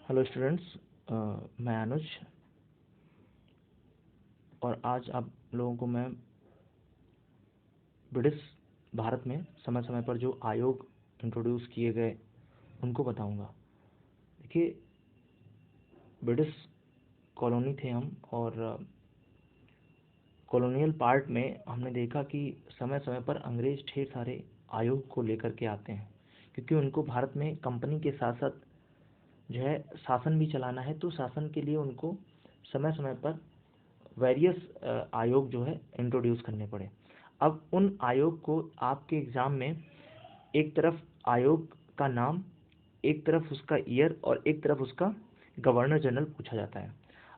Hello students, मैं अनुज और आज आप लोगों को मैं ब्रिटिश भारत में समय समय पर जो आयोग इंट्रोड्यूस किए गए उनको बताऊंगा। देखिए, ब्रिटिश कॉलोनी थे हम और कॉलोनियल पार्ट में हमने देखा कि समय समय पर अंग्रेज ढेर सारे आयोग को लेकर के आते हैं, क्योंकि उनको भारत में कंपनी के साथ साथ जो है शासन भी चलाना है। तो शासन के लिए उनको समय समय पर वेरियस आयोग जो है इंट्रोड्यूस करने पड़े। अब उन आयोग को आपके एग्ज़ाम में एक तरफ आयोग का नाम, एक तरफ उसका ईयर और एक तरफ उसका गवर्नर जनरल पूछा जाता है।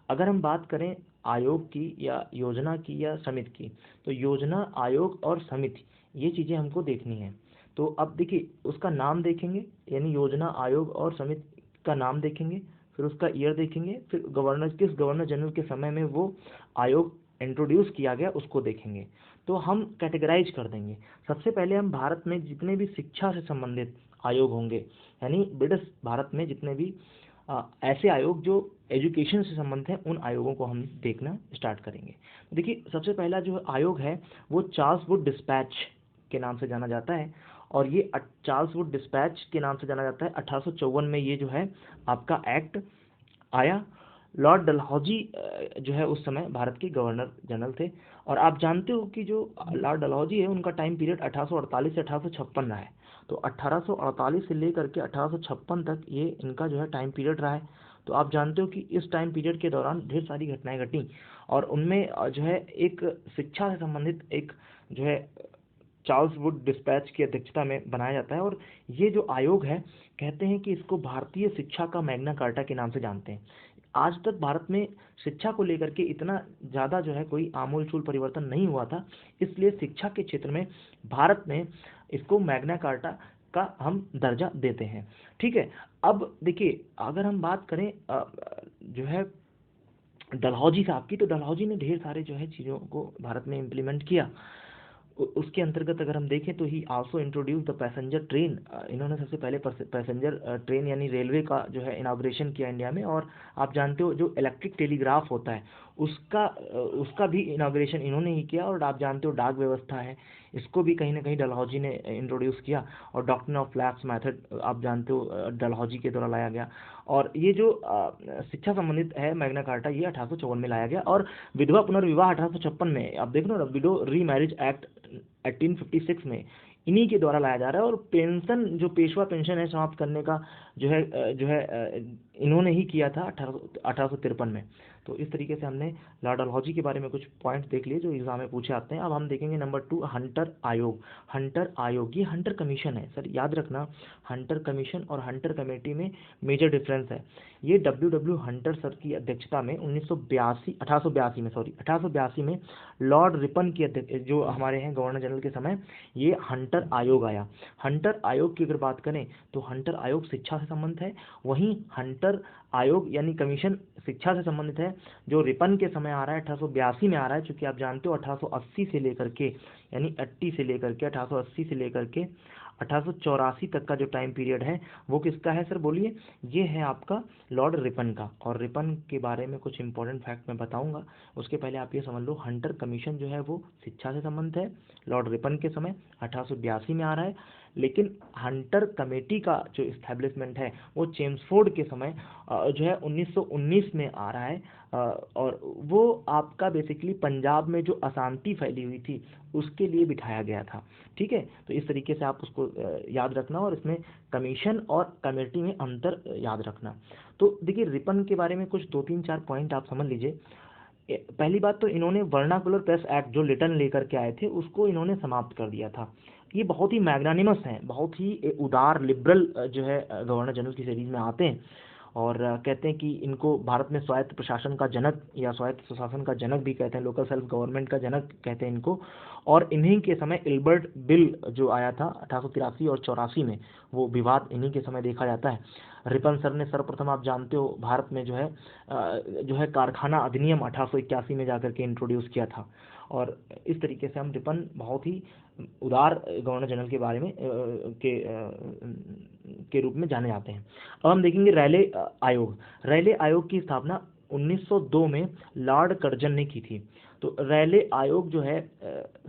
अगर हम बात करें आयोग की या योजना की या समिति की, तो योजना, आयोग और समिति ये चीज़ें हमको देखनी है। तो अब देखिए, उसका नाम देखेंगे, यानी योजना, आयोग और समिति का नाम देखेंगे, फिर उसका ईयर देखेंगे, फिर किस गवर्नर जनरल के समय में वो आयोग इंट्रोड्यूस किया गया उसको देखेंगे। तो हम कैटेगराइज कर देंगे। सबसे पहले हम भारत में जितने भी शिक्षा से संबंधित आयोग होंगे, यानी ब्रिटिश भारत में जितने भी ऐसे आयोग जो एजुकेशन से संबंधित हैं, उन आयोगों को हम देखना स्टार्ट करेंगे। देखिए, सबसे पहला जो आयोग है वो चार्ल्स वुड डिस्पैच के नाम से जाना जाता है, और ये चार्ल्स वुड डिस्पैच के नाम से जाना जाता है। 1854 में ये जो है आपका एक्ट आया। लॉर्ड डलहौजी जो है उस समय भारत के गवर्नर जनरल थे, और आप जानते हो कि जो लॉर्ड डलहौजी है उनका टाइम पीरियड 1848 से 1856 रहा है। तो 1848 से लेकर के 1856 तक ये इनका जो है टाइम पीरियड रहा है। तो आप जानते हो कि इस टाइम पीरियड के दौरान ढेर सारी घटनाएं घटी, और उनमें जो है एक शिक्षा से संबंधित एक जो है चार्ल्स वुड डिस्पैच की अध्यक्षता में बनाया जाता है। और ये जो आयोग है, कहते हैं कि इसको भारतीय शिक्षा का मैग्ना कार्टा के नाम से जानते हैं। आज तक भारत में शिक्षा को लेकर के इतना ज़्यादा जो है कोई आमूल चूल परिवर्तन नहीं हुआ था, इसलिए शिक्षा के क्षेत्र में भारत में इसको मैग्ना कार्टा का हम दर्जा देते हैं। ठीक है। अब देखिए, अगर हम बात करें जो है डलहौजी साहब की, तो डलहौजी ने ढेर सारे जो है चीज़ों को भारत में इम्प्लीमेंट किया। उसके अंतर्गत अगर हम देखें तो ही also introduce the passenger train. इन्होंने सबसे पहले पैसेंजर ट्रेन यानी रेलवे का जो है इनाग्रेशन किया इंडिया में। और आप जानते हो जो इलेक्ट्रिक टेलीग्राफ होता है उसका भी इनाग्रेशन इन्होंने ही किया। और आप जानते हो डाक व्यवस्था है, इसको भी कहीं ना कहीं डलहौजी ने इंट्रोड्यूस किया। और डॉक्ट्रिन ऑफ लैप्स मेथड आप जानते हो डलहौजी के द्वारा लाया गया। और ये जो शिक्षा संबंधित है मैग्ना कार्टा, ये 1854 में लाया गया। और विधवा पुनर्विवाह 1856 में, आप देख लो ना, विडो री मैरिज एक्ट 1856 में इन्हीं के द्वारा लाया जा रहा है। और पेंशन, जो पेशवा पेंशन है, समाप्त करने का जो है इन्होंने ही किया था 1853 में। तो इस तरीके से हमने लॉर्ड डलहौजी के बारे में कुछ पॉइंट्स देख लिए जो एग्जाम में पूछे आते हैं। अब हम देखेंगे नंबर 2, हंटर आयोग। हंटर आयोग ये हंटर कमीशन है। सर याद रखना, हंटर कमीशन और हंटर कमेटी में मेजर डिफरेंस है। ये डब्ल्यू हंटर सर की अध्यक्षता में 1882 में लॉर्ड रिपन की जो हमारे हैं गवर्नर जनरल के समय, ये हंटर आयोग आया। हंटर आयोग की अगर बात करें तो हंटर आयोग शिक्षा से संबंधित है, वहीं हंटर आयोग यानी कमीशन शिक्षा से संबंधित है जो रिपन के समय आ रहा है, 1882 में आ रहा है। चूंकि आप जानते हो 1880 से लेकर के, यानी 80 से लेकर के 1880 से लेकर के 1884 तक का जो टाइम पीरियड है वो किसका है सर, बोलिए। ये है आपका लॉर्ड रिपन का। और रिपन के बारे में कुछ इंपॉर्टेंट फैक्ट मैं बताऊंगा, उसके पहले आप ये समझ लो, हंटर कमीशन जो है वो शिक्षा से संबंधित है, लॉर्ड रिपन के समय 1882 में आ रहा है। लेकिन हंटर कमेटी का जो इस्टेब्लिशमेंट है वो चेम्सफोर्ड के समय जो है 1919 में आ रहा है। और वो आपका बेसिकली पंजाब में जो अशांति फैली हुई थी उसके लिए बिठाया गया था। ठीक है, तो इस तरीके से आप उसको याद रखना, और इसमें कमीशन और कमेटी में अंतर याद रखना। तो देखिए, रिपन के बारे में कुछ 2-3-4 पॉइंट आप समझ लीजिए। पहली बात तो इन्होंने वर्नाकुलर प्रेस एक्ट जो लिटन लेकर के आए थे उसको इन्होंने समाप्त कर दिया था। ये बहुत ही मैग्नानिमस हैं, बहुत ही उदार लिबरल जो है गवर्नर जनरल की सीरीज में आते हैं। और कहते हैं कि इनको भारत में स्वायत्त प्रशासन का जनक या स्वायत्त सुशासन का जनक भी कहते हैं, लोकल सेल्फ गवर्नमेंट का जनक कहते हैं इनको। और इन्हीं के समय इल्बर्ट बिल जो आया था 1883 और 84 में, वो विवाद इन्हीं के समय देखा जाता है। रिपन सर ने सर्वप्रथम, आप जानते हो, भारत में जो है कारखाना अधिनियम 1881 में जाकर के इंट्रोड्यूस किया था। और इस तरीके से हम रिपन बहुत ही उदार गवर्नर जनरल के बारे में के रूप में जाने जाते हैं। अब हम देखेंगे रैले आयोग। रैले आयोग की स्थापना 1902 में लॉर्ड कर्जन ने की थी। तो रैले आयोग जो है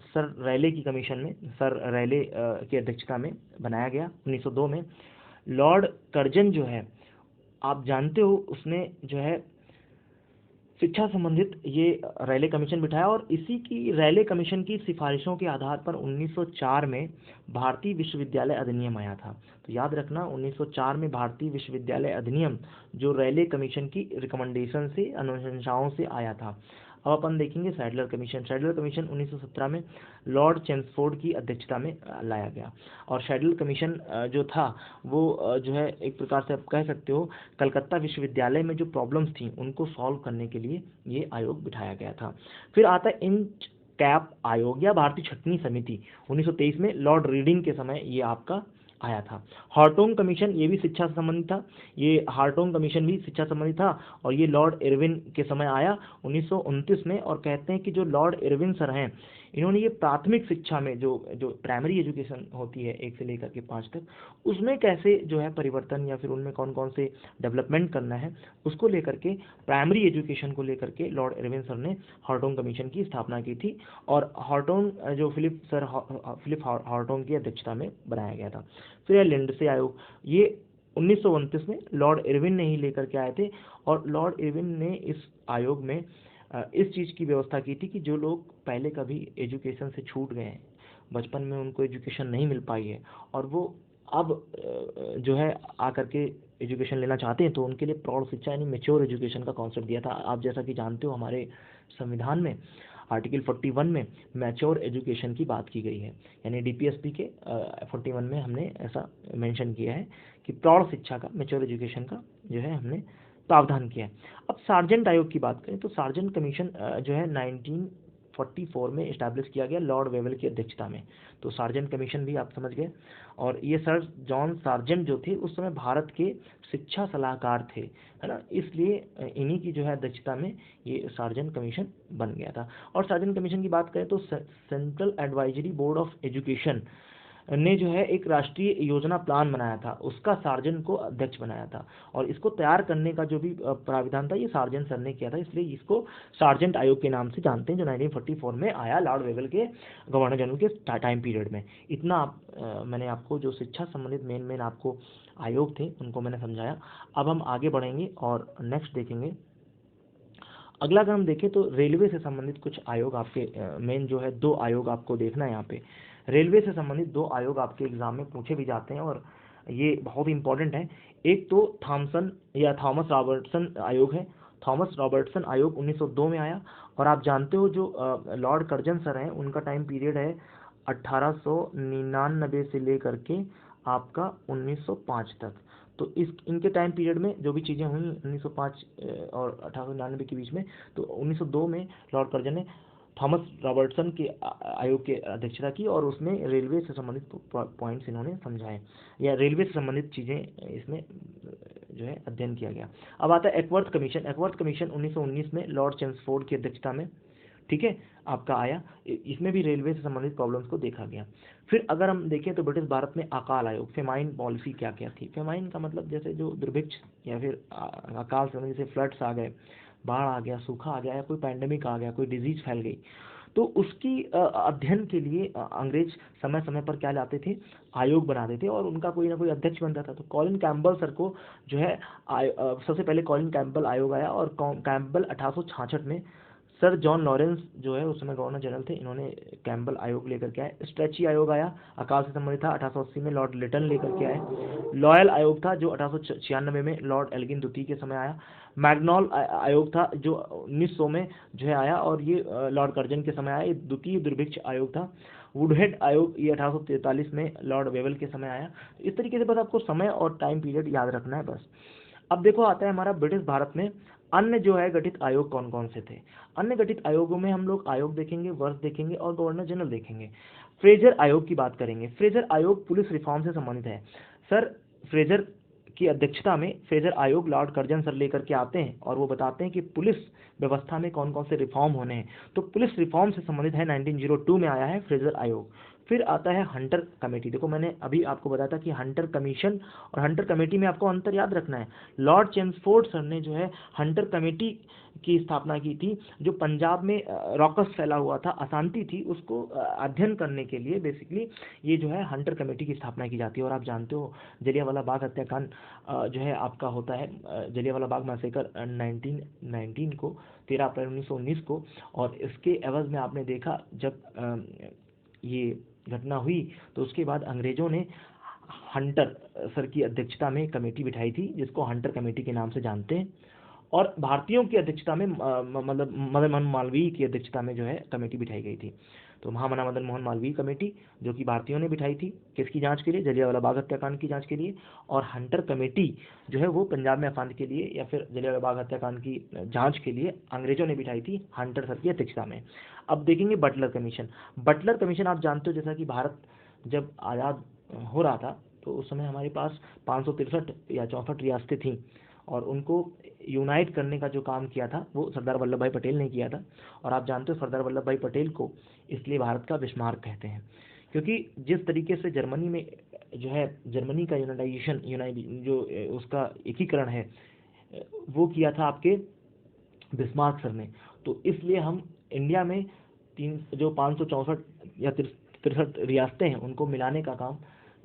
सर रैले की कमीशन में, सर रैले की अध्यक्षता में बनाया गया 1902 में। लॉर्ड कर्जन जो है, आप जानते हो, उसने जो है शिक्षा संबंधित ये रैले कमीशन बिठाया, और इसी की रैले कमीशन की सिफारिशों के आधार पर 1904 में भारतीय विश्वविद्यालय अधिनियम आया था। तो याद रखना, 1904 में भारतीय विश्वविद्यालय अधिनियम जो रैले कमीशन की रिकमेंडेशन से, अनुशंसाओं से आया था। अब अपन देखेंगे सैडलर कमीशन। सैडलर कमीशन 1917 में लॉर्ड चेम्सफोर्ड की अध्यक्षता में लाया गया, और सैडलर कमीशन जो था वो जो है एक प्रकार से आप कह सकते हो कलकत्ता विश्वविद्यालय में जो प्रॉब्लम्स थी उनको सॉल्व करने के लिए ये आयोग बिठाया गया था। फिर आता है इंच कैप आयोग या भारतीय छटनी समिति। 1923 में लॉर्ड रीडिंग के समय ये आपका आया था। हार्टोंग कमीशन, ये भी शिक्षा से संबंधित था। ये हार्टोंग कमीशन भी शिक्षा संबंधित था, और ये लॉर्ड इरविन के समय आया 1929 में। और कहते हैं कि जो लॉर्ड इरविन सर हैं, इन्होंने ये प्राथमिक शिक्षा में जो प्राइमरी एजुकेशन होती है 1 से लेकर के 5 तक, उसमें कैसे जो है परिवर्तन या फिर उनमें कौन कौन से डेवलपमेंट करना है, उसको लेकर के, प्राइमरी एजुकेशन को लेकर के लॉर्ड इरविन सर ने हार्टोंग कमीशन की स्थापना की थी। और हार्टोंग जो फिलिप हार्टोंग की अध्यक्षता में बनाया गया था। फिर है लिंडसे आयोग। ये 1929 में लॉर्ड इरविन ने ही लेकर के आए थे, और लॉर्ड इरविन ने इस आयोग में इस चीज़ की व्यवस्था की थी कि जो लोग पहले कभी एजुकेशन से छूट गए हैं, बचपन में उनको एजुकेशन नहीं मिल पाई है, और वो अब जो है आकर के एजुकेशन लेना चाहते हैं, तो उनके लिए प्रौढ़ शिक्षा यानी मेच्योर एजुकेशन का कॉन्सेप्ट दिया था। आप जैसा कि जानते हो, हमारे संविधान में आर्टिकल 41 में मैच्योर एजुकेशन की बात की गई है, यानी डीपीएसपी के 41 में हमने ऐसा मेंशन किया है कि प्रौढ़ शिक्षा का, मैच्योर एजुकेशन का जो है हमने प्रावधान किया है। अब सार्जेंट आयोग की बात करें तो सार्जेंट कमीशन जो है 1944 में इस्टेब्लिश किया गया लॉर्ड वेवल की अध्यक्षता में। तो सार्जेंट कमीशन भी आप समझ गए, और ये सर जॉन सार्जेंट जो थे उस समय भारत के शिक्षा सलाहकार थे, है ना, इसलिए इन्हीं की जो है अध्यक्षता में ये सार्जेंट कमीशन बन गया था। और सार्जेंट कमीशन की बात करें तो central advisory board of education ने जो है एक राष्ट्रीय योजना प्लान बनाया था, उसका सार्जेंट को अध्यक्ष बनाया था, और इसको तैयार करने का जो भी प्राविधान था ये सार्जेंट सर ने किया था, इसलिए इसको सार्जेंट आयोग के नाम से जानते हैं, जो 1944 में आया लॉर्ड वेवल के गवर्नर जनरल के टाइम पीरियड में। इतना मैंने आपको जो शिक्षा संबंधित मेन आपको आयोग थे उनको मैंने समझाया। अब हम आगे बढ़ेंगे और नेक्स्ट देखेंगे। अगला अगर हम देखें तो रेलवे से संबंधित कुछ आयोग आपके मेन जो है 2 आयोग आपको देखना है यहाँ पे। रेलवे से संबंधित 2 आयोग आपके एग्जाम में पूछे भी जाते हैं, और ये बहुत इंपॉर्टेंट है। एक तो थॉमस रॉबर्टसन आयोग है। थॉमस रॉबर्टसन आयोग 1902 में आया, और आप जानते हो जो लॉर्ड कर्जन सर हैं उनका टाइम पीरियड है 1899 से लेकर के आपका 1905 तक। तो इस इनके टाइम पीरियड में जो भी चीज़ें हुई 1905 और 1899 के बीच में, तो 1902 में लॉर्ड कर्जन ने थॉमस रॉबर्टसन के आयोग की अध्यक्षता की, और उसमें रेलवे से संबंधित पॉइंट्स इन्होंने समझाए, या रेलवे से संबंधित चीज़ें इसमें जो है अध्ययन किया गया। अब आता है एकवर्थ कमीशन। एकवर्थ कमीशन 1919 में लॉर्ड चेम्सफोर्ड की अध्यक्षता में, ठीक है, आपका आया। इसमें भी रेलवे से संबंधित प्रॉब्लम्स को देखा गया। फिर अगर हम देखें तो ब्रिटिश भारत में अकाल आयोग, फेमाइन पॉलिसी क्या क्या थी। फेमाइन का मतलब जैसे जो दुर्भिक्ष या फिर अकाल से जैसे फ्लड्स आ गए, बाढ़ आ गया, सूखा आ गया, या कोई पैंडेमिक आ गया, कोई डिजीज फैल गई, तो उसकी अध्ययन के लिए अंग्रेज समय समय पर क्या लाते थे, आयोग बनाते थे, और उनका कोई ना कोई अध्यक्ष बनता था। तो कॉलिन कैम्पबेल सर को जो है सबसे पहले कॉलिन कैम्पबेल आयोग आया, और कैम्पबेल 1866 में सर जॉन लॉरेंस जो है उस समय गवर्नर जनरल थे, इन्होंने कैम्पबेल आयोग लेकर के आए। स्ट्रेची आयोग आया, अकाल से संबंधित था, 1880 में लॉर्ड लिटन लेकर के आए। लॉयल आयोग था जो 1896 में लॉर्ड एल्गिन द्वितीय के समय आया। मैग्नॉल आयोग था जो 1900 में जो है आया, और ये लॉर्ड कर्जन के समय आया, ये द्वितीय दुर्भिक्ष आयोग था। वुडहेड आयोग ये 1843 में लॉर्ड वेवल के समय आया। इस तरीके से बस आपको समय और टाइम पीरियड याद रखना है बस। अब देखो आता है हमारा ब्रिटिश भारत में अन्य जो है गठित आयोग कौन कौन से थे। अन्य गठित आयोगों में हम लोग आयोग देखेंगे, वर्ष देखेंगे, और गवर्नर जनरल देखेंगे। फ्रेजर आयोग की बात करेंगे। फ्रेजर आयोग पुलिस रिफॉर्म से संबंधित है। सर फ्रेजर की अध्यक्षता में फ्रेजर आयोग लॉर्ड कर्जन सर लेकर के आते हैं और वो बताते हैं कि पुलिस व्यवस्था में कौन कौन से रिफॉर्म होने हैं। तो पुलिस रिफॉर्म से संबंधित है 1902 में आया है फ्रेजर आयोग। फिर आता है हंटर कमेटी। देखो मैंने अभी आपको बताया था कि हंटर कमीशन और हंटर कमेटी में आपको अंतर याद रखना है। लॉर्ड चेम्सफोर्ड सर ने जो है हंटर कमेटी की स्थापना की थी, जो पंजाब में रॉकस फैला हुआ था, अशांति थी, उसको अध्ययन करने के लिए बेसिकली ये जो है हंटर कमेटी की स्थापना की जाती है। और आप जानते हो जलियांवाला बाग हत्याकांड जो है आपका होता है, जलियांवाला बाग मैसेकर 1919 को, 13 अप्रैल 1919 को। और इसके एवज में आपने देखा जब ये घटना हुई तो उसके बाद अंग्रेजों ने हंटर सर की अध्यक्षता में कमेटी बिठाई थी, जिसको हंटर कमेटी के नाम से जानते हैं। और भारतीयों की अध्यक्षता में मतलब मदन मोहन मालवीय की अध्यक्षता में जो है कमेटी बिठाई गई थी। तो महामना मदन मोहन मालवीय कमेटी जो कि भारतीयों ने बिठाई थी, किसकी जांच के लिए? जलियांवाला बाग हत्याकांड की जांच के लिए। और हंटर कमेटी जो है वो पंजाब में अशांति के लिए या फिर जलियांवाला बाग हत्याकांड की जांच के लिए अंग्रेजों ने बिठाई थी हंटर सर की अध्यक्षता में। अब देखेंगे बटलर कमीशन। बटलर कमीशन आप जानते हो जैसा कि भारत जब आज़ाद हो रहा था तो उस समय हमारे पास 563 या 64 रियासतें थीं और उनको यूनाइट करने का जो काम किया था वो सरदार वल्लभ भाई पटेल ने किया था। और आप जानते हो सरदार वल्लभ भाई पटेल को इसलिए भारत का बिस्मार्क कहते हैं, क्योंकि जिस तरीके से जर्मनी में जो है जर्मनी का यूनाइटेशन जो उसका एकीकरण है वो किया था आपके बिस्मार्क सर ने। तो इसलिए हम इंडिया में जो 564 या 63 रियासतें हैं उनको मिलाने का काम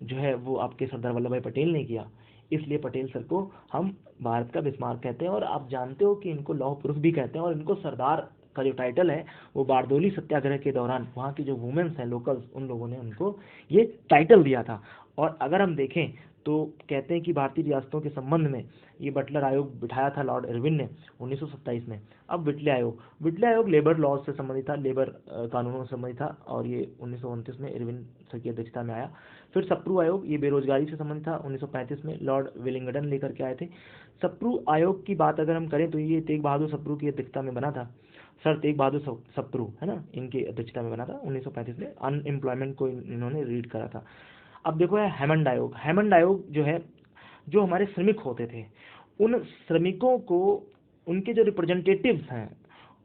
जो है वो आपके सरदार वल्लभ भाई पटेल ने किया। इसलिए पटेल सर को हम भारत का बिस्मार्क कहते हैं। और आप जानते हो कि इनको लौह पुरुष भी कहते हैं। और इनको सरदार का जो टाइटल है वो बारदोली सत्याग्रह के दौरान वहाँ की जो वुमेन्स हैं लोकल्स, उन लोगों ने उनको ये टाइटल दिया था। और अगर हम देखें तो कहते हैं कि भारतीय रियासतों के संबंध में ये बटलर आयोग बिठाया था लॉर्ड इरविन ने 1927 में। अब विटले आयोग लेबर लॉज से संबंधित था, लेबर कानूनों से संबंधित था और ये 1929 में इरविन सर की अध्यक्षता में आया। फिर सप्रू आयोग, ये बेरोजगारी से संबंधित था, 1935 में लॉर्ड वेलिंगटन लेकर के आए थे। सप्रू आयोग की बात अगर हम करें तो ये तेग बहादुर सप्रू की अध्यक्षता में बना था। सर तेग बहादुर सप्रू है ना, इनकी अध्यक्षता में बना था 1935 में। अनएम्प्लॉयमेंट को इन्होंने रीड करा था। अब देखो है हेमंड आयोग। हेमंड आयोग जो है जो हमारे श्रमिक होते थे उन श्रमिकों को, उनके जो रिप्रेजेंटेटिव्स हैं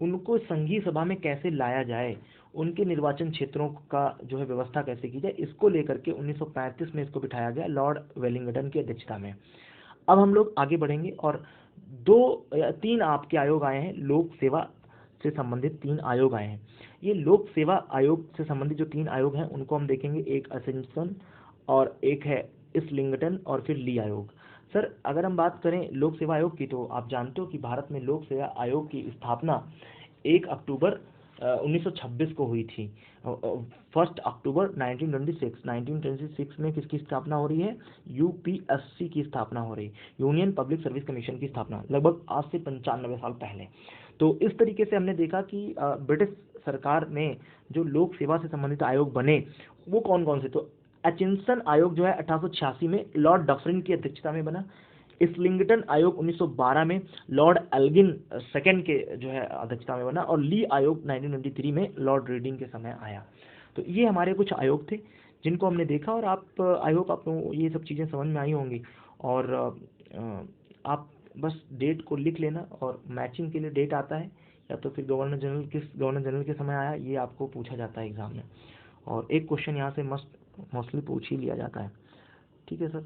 उनको संघीय सभा में कैसे लाया जाए, उनके निर्वाचन क्षेत्रों का जो है व्यवस्था कैसे की जाए, इसको लेकर के 1935 में इसको बिठाया गया लॉर्ड वेलिंगटन की अध्यक्षता में। अब हम लोग आगे बढ़ेंगे और 3 आपके आयोग आए हैं, लोक सेवा से संबंधित 3 आयोग आए हैं। ये लोक सेवा आयोग से संबंधित जो 3 आयोग हैं उनको हम देखेंगे, एक असेंशन और एक है इस्लिंगटन और फिर ली आयोग। सर अगर हम बात करें लोक सेवा आयोग की तो आप जानते हो कि भारत में लोक सेवा आयोग की स्थापना 1 अक्टूबर 1926 को हुई थी। 1 अक्टूबर 1926 में किसकी स्थापना हो रही है? यूपीएससी की स्थापना हो रही है, यूनियन पब्लिक सर्विस कमीशन की स्थापना, लगभग आज से 95 साल पहले। तो इस तरीके से हमने देखा कि ब्रिटिश सरकार में जो लोक सेवा से संबंधित आयोग बने वो कौन कौन से, तो एचिंसन आयोग जो है 1886 में लॉर्ड डफरिन की अध्यक्षता में बना। इस्लिंगटन आयोग 1912 में लॉर्ड एल्गिन सेकेंड के जो है अध्यक्षता में बना। और ली आयोग 1923 में लॉर्ड रीडिंग के समय आया। तो ये हमारे कुछ आयोग थे जिनको हमने देखा और आप आई होप आपको ये सब चीज़ें समझ में आई होंगी। और आप बस डेट को लिख लेना और मैचिंग के लिए डेट आता है या तो फिर गवर्नर जनरल के समय आया, ये आपको पूछा जाता है एग्जाम में। और एक क्वेश्चन यहाँ से मोस्टली पूछ ही लिया जाता है। ठीक है सर।